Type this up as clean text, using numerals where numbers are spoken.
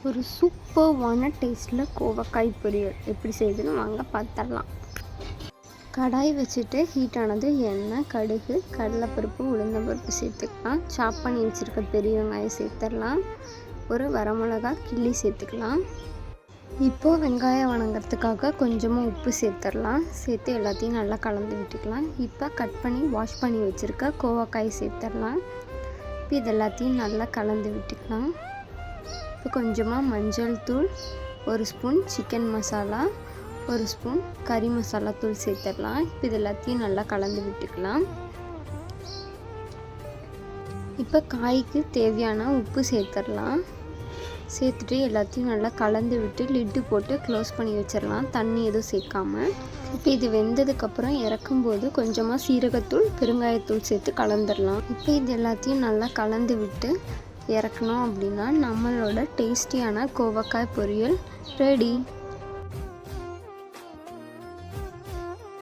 ஒரு சூப்பர்வான டேஸ்ட்டில் கோவக்காய் பொரியல் எப்படி செய்யுதுன்னு வாங்க பார்த்துடலாம். கடாய் வச்சுட்டு ஹீட் ஆனது எண்ணெய், கடுகு, கடலைப்பருப்பு, உளுந்தம்பருப்பு சேர்த்துக்கலாம். சாப் பண்ணி வச்சுருக்க பெரிய வெங்காயம் சேர்த்துடலாம். ஒரு வரமிளகா கிள்ளி சேர்த்துக்கலாம். இப்போது வெங்காயம் வணங்கிறதுக்காக கொஞ்சமாக உப்பு சேர்த்துடலாம். சேர்த்து எல்லாத்தையும் நல்லா கலந்து விட்டுக்கலாம். இப்போ கட் பண்ணி வாஷ் பண்ணி வச்சுருக்க கோவக்காய் சேர்த்துடலாம். இப்போ இது எல்லாத்தையும் நல்லா கலந்து விட்டுக்கலாம். இப்போ கொஞ்சமாக மஞ்சள் தூள், ஒரு ஸ்பூன் சிக்கன் மசாலா, ஒரு ஸ்பூன் கறி மசாலா தூள் சேர்த்துடலாம். இப்போ இது எல்லாத்தையும் நல்லா கலந்து விட்டுக்கலாம். இப்போ காய்க்கு தேவையான உப்பு சேர்த்துடலாம். சேர்த்துட்டு எல்லாத்தையும் நல்லா கலந்து விட்டு லிட்டு போட்டு க்ளோஸ் பண்ணி வச்சிடலாம், தண்ணி எதுவும் சேர்க்காமல். இப்போ இது வெந்ததுக்கப்புறம் இறக்கும்போது கொஞ்சமாக சீரகத்தூள், பெருங்காயத்தூள் சேர்த்து கலந்துடலாம். இப்போ இது எல்லாத்தையும் நல்லா கலந்து விட்டு இறக்கணும் அப்படின்னா நம்மளோட டேஸ்டியான கோவக்காய் பொரியல் ரெடி.